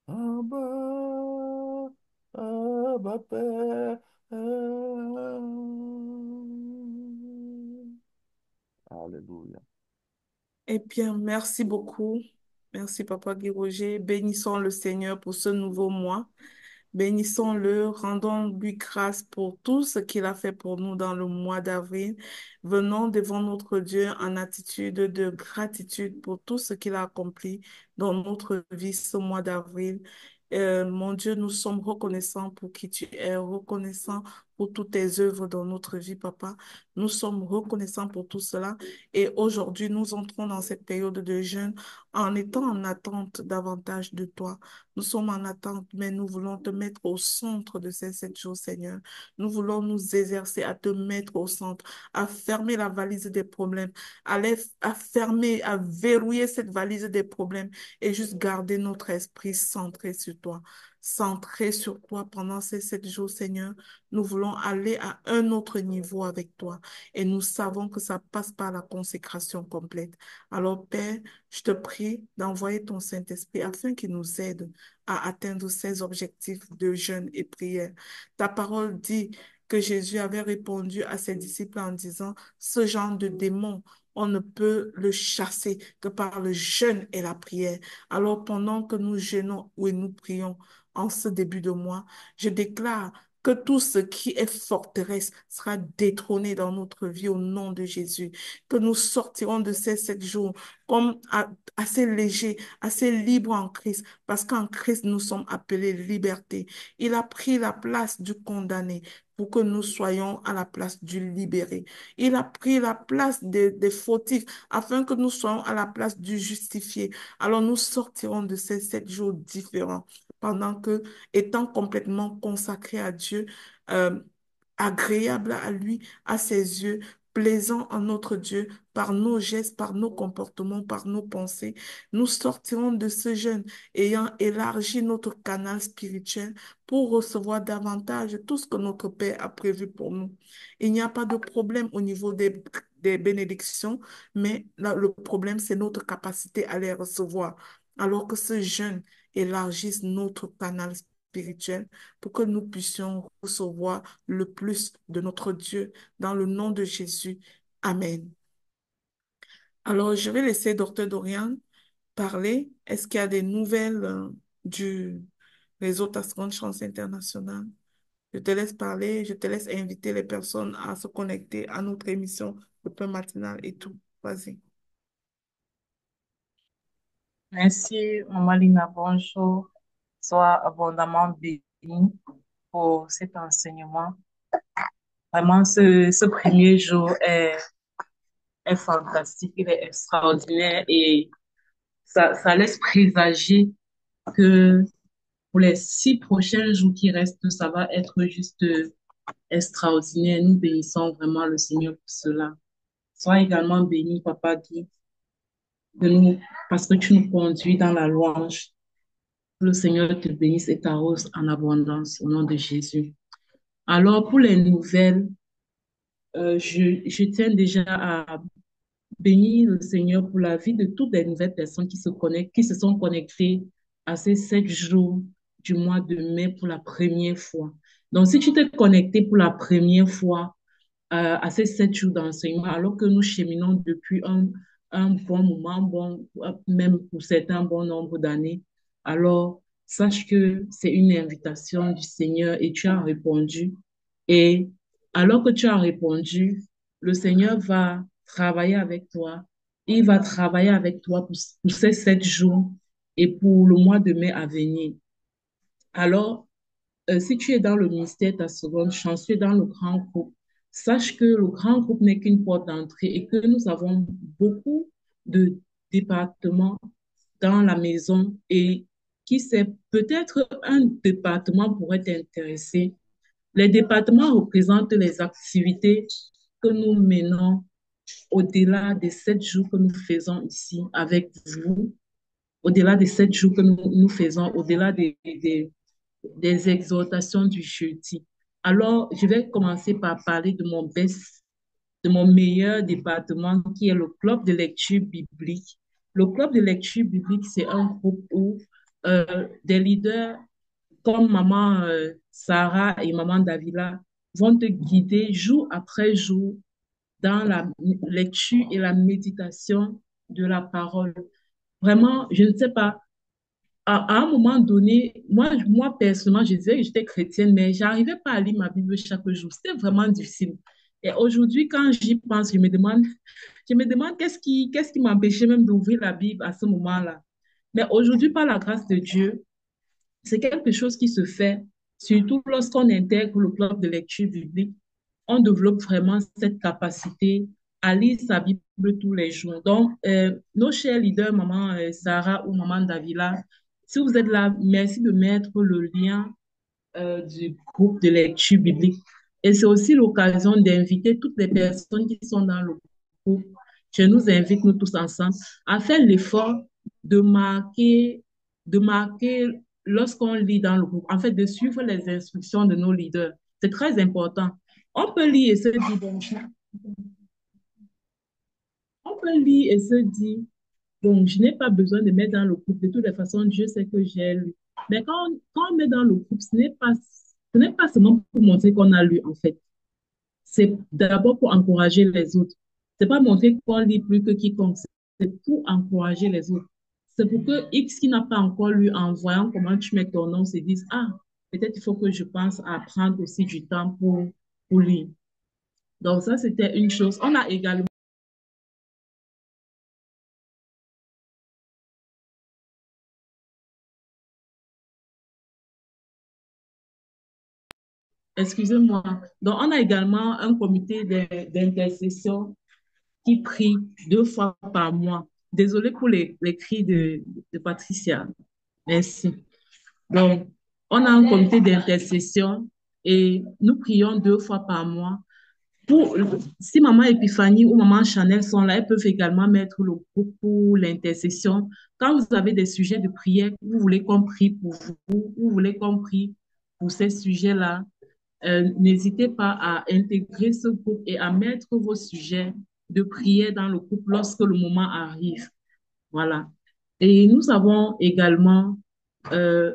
Abba, Abba Père. Alléluia. Eh bien, merci beaucoup. Merci, Papa Guy Roger. Bénissons le Seigneur pour ce nouveau mois. Bénissons-le, rendons-lui grâce pour tout ce qu'il a fait pour nous dans le mois d'avril. Venons devant notre Dieu en attitude de gratitude pour tout ce qu'il a accompli dans notre vie ce mois d'avril. Mon Dieu, nous sommes reconnaissants pour qui tu es, reconnaissants pour toutes tes œuvres dans notre vie, Papa. Nous sommes reconnaissants pour tout cela. Et aujourd'hui, nous entrons dans cette période de jeûne en étant en attente davantage de toi. Nous sommes en attente, mais nous voulons te mettre au centre de ces 7 jours, Seigneur. Nous voulons nous exercer à te mettre au centre, à fermer la valise des problèmes, à fermer, à verrouiller cette valise des problèmes et juste garder notre esprit centré sur toi. Centré sur toi pendant ces 7 jours, Seigneur. Nous voulons aller à un autre niveau avec toi. Et nous savons que ça passe par la consécration complète. Alors, Père, je te prie d'envoyer ton Saint-Esprit afin qu'il nous aide à atteindre ces objectifs de jeûne et prière. Ta parole dit que Jésus avait répondu à ses disciples en disant, ce genre de démon, on ne peut le chasser que par le jeûne et la prière. Alors, pendant que nous jeûnons et nous prions en ce début de mois, je déclare que tout ce qui est forteresse sera détrôné dans notre vie au nom de Jésus. Que nous sortirons de ces 7 jours comme assez légers, assez libres en Christ, parce qu'en Christ, nous sommes appelés liberté. Il a pris la place du condamné pour que nous soyons à la place du libéré. Il a pris la place des fautifs afin que nous soyons à la place du justifié. Alors nous sortirons de ces 7 jours différents pendant que, étant complètement consacrés à Dieu, euh, agréable à lui, à ses yeux, plaisant à notre Dieu, par nos gestes, par nos comportements, par nos pensées, nous sortirons de ce jeûne ayant élargi notre canal spirituel pour recevoir davantage tout ce que notre Père a prévu pour nous. Il n'y a pas de problème au niveau des bénédictions, mais le problème, c'est notre capacité à les recevoir. Alors que ce jeûne élargisse notre canal spirituel pour que nous puissions recevoir le plus de notre Dieu dans le nom de Jésus. Amen. Alors, je vais laisser Docteur Dorian parler. Est-ce qu'il y a des nouvelles du réseau Ta Seconde Chance International? Je te laisse parler, je te laisse inviter les personnes à se connecter à notre émission de pain matinal et tout. Vas-y. Merci, Maman Lina. Bonjour. Sois abondamment béni pour cet enseignement. Vraiment, ce premier jour est fantastique, il est extraordinaire et ça laisse présager que pour les 6 prochains jours qui restent, ça va être juste extraordinaire. Nous bénissons vraiment le Seigneur pour cela. Sois également béni, Papa Guy, de nous, parce que tu nous conduis dans la louange. Que le Seigneur te bénisse et t'arrose en abondance au nom de Jésus. Alors, pour les nouvelles, je tiens déjà à bénir le Seigneur pour la vie de toutes les nouvelles personnes qui se connectent, qui se sont connectées à ces 7 jours du mois de mai pour la première fois. Donc, si tu t'es connecté pour la première fois, à ces 7 jours d'enseignement, alors que nous cheminons depuis un bon moment, même pour certains, un bon nombre d'années. Alors, sache que c'est une invitation du Seigneur et tu as répondu. Et alors que tu as répondu, le Seigneur va travailler avec toi. Il va travailler avec toi pour ces 7 jours et pour le mois de mai à venir. Alors, si tu es dans le ministère Ta Seconde Chance, tu es dans le grand groupe, sache que le grand groupe n'est qu'une porte d'entrée et que nous avons beaucoup de départements dans la maison et qui sait, peut-être un département pourrait t'intéresser. Les départements représentent les activités que nous menons au-delà des 7 jours que nous faisons ici avec vous, au-delà des 7 jours que nous faisons, au-delà des exhortations du jeudi. Alors, je vais commencer par parler de mon meilleur département qui est le club de lecture biblique. Le club de lecture biblique, c'est un groupe où des leaders comme maman Sarah et maman Davila vont te guider jour après jour dans la lecture et la méditation de la parole. Vraiment, je ne sais pas, à un moment donné, moi personnellement, je disais que j'étais chrétienne, mais j'arrivais pas à lire ma Bible chaque jour. C'était vraiment difficile. Et aujourd'hui, quand j'y pense, je me demande qu'est-ce qui m'empêchait même d'ouvrir la Bible à ce moment-là. Mais aujourd'hui, par la grâce de Dieu, c'est quelque chose qui se fait, surtout lorsqu'on intègre le club de lecture biblique. On développe vraiment cette capacité à lire sa Bible tous les jours. Donc, nos chers leaders, maman Sarah ou maman Davila, si vous êtes là, merci de mettre le lien du groupe de lecture biblique. Et c'est aussi l'occasion d'inviter toutes les personnes qui sont dans le groupe. Je nous invite, nous tous ensemble, à faire l'effort de marquer lorsqu'on lit dans le groupe, en fait, de suivre les instructions de nos leaders. C'est très important. On peut lire et se dire, bon, on peut lire et se dire, bon, je n'ai pas besoin de mettre dans le groupe. De toutes les façons, Dieu sait que j'ai lu. Mais quand on met dans le groupe, ce n'est pas seulement pour montrer qu'on a lu, en fait. C'est d'abord pour encourager les autres. C'est pas montrer qu'on lit plus que quiconque. C'est pour encourager les autres. C'est pour que X qui n'a pas encore lu, en voyant comment tu mets ton nom, se dise, ah, peut-être il faut que je pense à prendre aussi du temps pour lire. Donc ça, c'était une chose. On a également, excusez-moi, donc on a également un comité d'intercession qui prie 2 fois par mois. Désolée pour les cris de Patricia. Merci. Donc, on a un comité d'intercession et nous prions 2 fois par mois. Si maman Epiphanie ou maman Chanel sont là, elles peuvent également mettre le groupe pour l'intercession. Quand vous avez des sujets de prière, vous voulez qu'on prie pour vous voulez qu'on prie pour ces sujets-là, n'hésitez pas à intégrer ce groupe et à mettre vos sujets de prière dans le groupe lorsque le moment arrive. Voilà. Et nous avons également euh,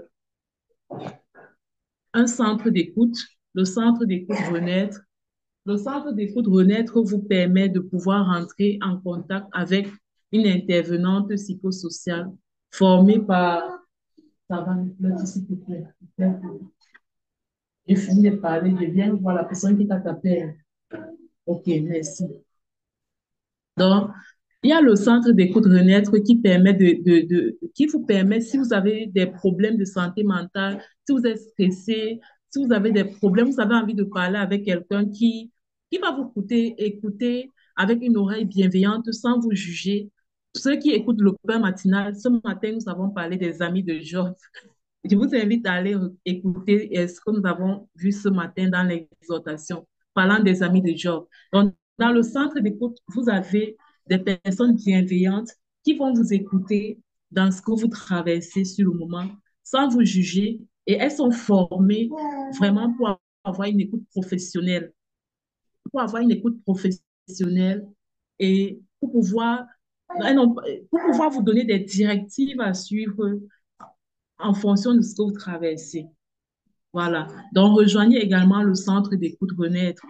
un centre d'écoute, le centre d'écoute Renaître. Le centre d'écoute Renaître vous permet de pouvoir entrer en contact avec une intervenante psychosociale formée par... Ça va, s'il te plaît. J'ai fini de parler, je viens voir la personne qui t'a tapé. Ok, merci. Donc, il y a le centre d'écoute Renaître qui permet qui vous permet, si vous avez des problèmes de santé mentale, si vous êtes stressé, si vous avez des problèmes, vous avez envie de parler avec quelqu'un qui va vous écouter avec une oreille bienveillante sans vous juger. Ceux qui écoutent le pain matinal, ce matin, nous avons parlé des amis de Job. Je vous invite à aller écouter ce que nous avons vu ce matin dans l'exhortation, parlant des amis de Job. Donc, dans le centre d'écoute, vous avez des personnes bienveillantes qui vont vous écouter dans ce que vous traversez sur le moment, sans vous juger. Et elles sont formées vraiment pour avoir une écoute professionnelle, et pour pouvoir vous donner des directives à suivre en fonction de ce que vous traversez. Voilà. Donc, rejoignez également le centre d'écoute Renaître.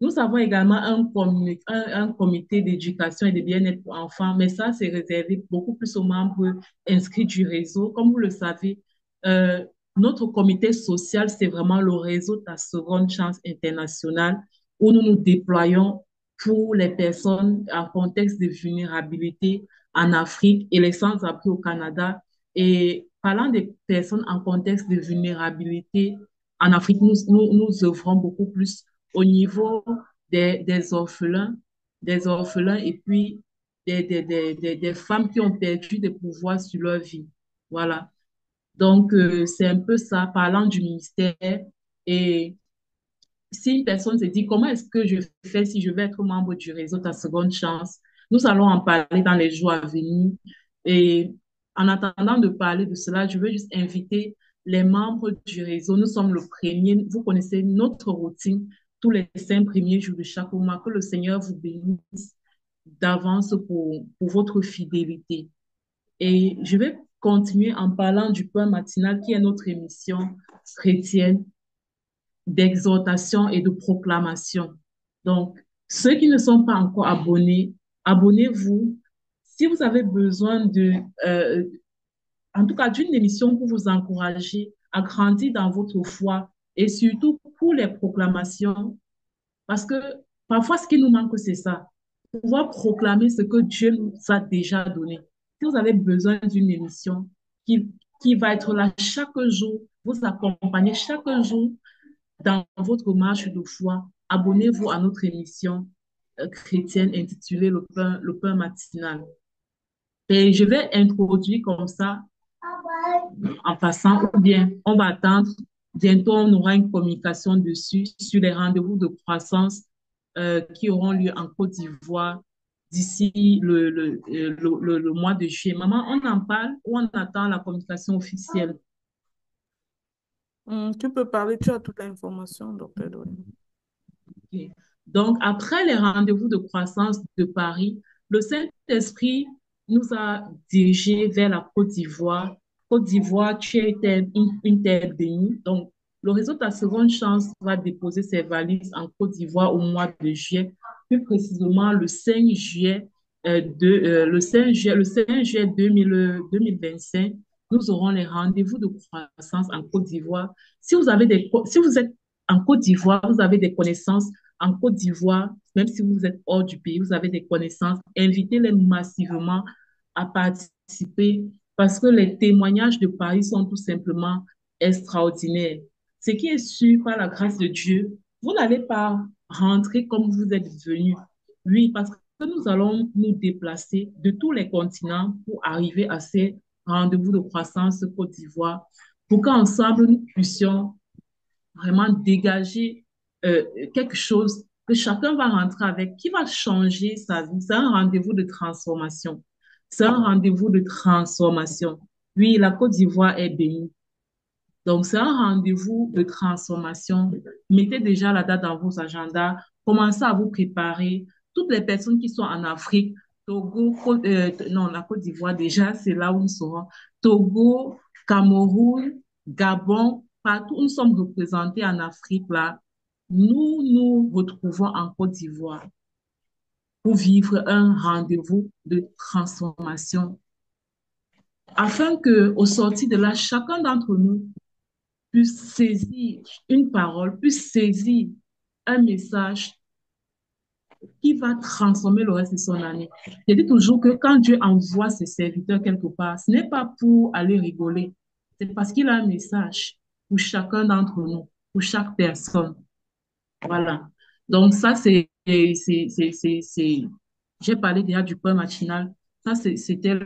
Nous avons également un comité d'éducation et de bien-être pour enfants, mais ça, c'est réservé beaucoup plus aux membres inscrits du réseau. Comme vous le savez, euh, notre comité social, c'est vraiment le réseau Ta Seconde Chance International où nous nous déployons pour les personnes en contexte de vulnérabilité en Afrique et les sans-abri au Canada. Et parlant des personnes en contexte de vulnérabilité, en Afrique, nous œuvrons beaucoup plus au niveau des orphelins et puis des femmes qui ont perdu des pouvoirs sur leur vie. Voilà. Donc, c'est un peu ça, parlant du ministère. Et si une personne se dit, comment est-ce que je fais si je veux être membre du réseau Ta Seconde Chance, nous allons en parler dans les jours à venir. Et en attendant de parler de cela, je veux juste inviter les membres du réseau. Nous sommes le premier, vous connaissez notre routine tous les 5 premiers jours de chaque mois. Que le Seigneur vous bénisse d'avance pour votre fidélité. Et je vais continuer en parlant du pain matinal qui est notre émission chrétienne d'exhortation et de proclamation. Donc, ceux qui ne sont pas encore abonnés, abonnez-vous. Si vous avez besoin en tout cas, d'une émission pour vous encourager à grandir dans votre foi et surtout pour les proclamations, parce que parfois, ce qui nous manque, c'est ça, pouvoir proclamer ce que Dieu nous a déjà donné. Si vous avez besoin d'une émission qui va être là chaque jour, vous accompagner chaque jour dans votre marche de foi, abonnez-vous à notre émission chrétienne intitulée Le pain matinal. Et je vais introduire comme ça en passant, ou bien on va attendre. Bientôt, on aura une communication dessus sur les rendez-vous de croissance qui auront lieu en Côte d'Ivoire d'ici le mois de juillet. Maman, on en parle ou on attend la communication officielle? Tu peux parler, tu as toute l'information, docteur Dolly. Okay. Donc, après les rendez-vous de croissance de Paris, Le Saint-Esprit nous a dirigés vers la Côte d'Ivoire. Côte d'Ivoire, tu as été une terre bénie. Donc, le réseau Ta Seconde Chance va déposer ses valises en Côte d'Ivoire au mois de juillet, plus précisément le 5 juillet, le 5 juillet 2025. Nous aurons les rendez-vous de croissance en Côte d'Ivoire. Si vous êtes en Côte d'Ivoire, vous avez des connaissances en Côte d'Ivoire, même si vous êtes hors du pays, vous avez des connaissances, invitez-les massivement à participer parce que les témoignages de Paris sont tout simplement extraordinaires. Ce qui est sûr par la grâce de Dieu, vous n'allez pas rentrer comme vous êtes venu. Oui, parce que nous allons nous déplacer de tous les continents pour arriver à ces rendez-vous de croissance Côte d'Ivoire pour qu'ensemble nous puissions vraiment dégager euh, quelque chose que chacun va rentrer avec, qui va changer sa vie. C'est un rendez-vous de transformation. C'est un rendez-vous de transformation. Oui, la Côte d'Ivoire est bénie. Donc, c'est un rendez-vous de transformation. Mettez déjà la date dans vos agendas. Commencez à vous préparer. Toutes les personnes qui sont en Afrique, Togo, non, la Côte d'Ivoire, déjà, c'est là où nous serons. Togo, Cameroun, Gabon, partout où nous sommes représentés en Afrique, là, nous nous retrouvons en Côte d'Ivoire pour vivre un rendez-vous de transformation afin que, au sortir de là, chacun d'entre nous puisse saisir une parole, puisse saisir un message qui va transformer le reste de son année. Je dis toujours que quand Dieu envoie ses serviteurs quelque part, ce n'est pas pour aller rigoler, c'est parce qu'il a un message pour chacun d'entre nous, pour chaque personne. Voilà. Donc ça, j'ai parlé déjà du pain matinal. Ça, c'était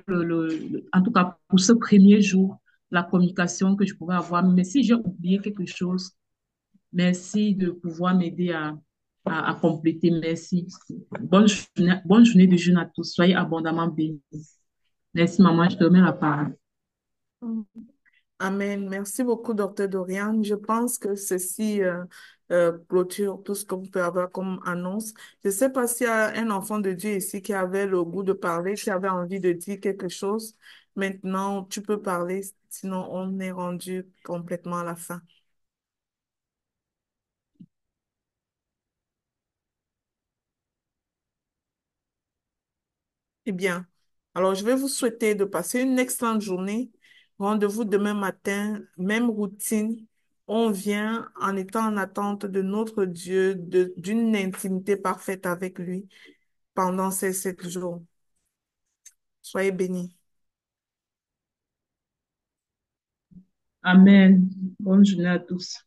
en tout cas pour ce premier jour, la communication que je pouvais avoir. Mais si j'ai oublié quelque chose, merci de pouvoir m'aider à compléter. Merci. Bonne journée de jeûne à tous. Soyez abondamment bénis. Merci, maman. Je te remets la parole. Amen. Merci beaucoup, docteur Dorian. Je pense que ceci clôture tout ce qu'on peut avoir comme annonce. Je ne sais pas s'il y a un enfant de Dieu ici qui avait le goût de parler, qui avait envie de dire quelque chose. Maintenant, tu peux parler, sinon on est rendu complètement à la fin. Eh bien, alors je vais vous souhaiter de passer une excellente journée. Rendez-vous demain matin, même routine. On vient en étant en attente de notre Dieu, d'une intimité parfaite avec lui pendant ces 7 jours. Soyez bénis. Amen. Bonne journée à tous.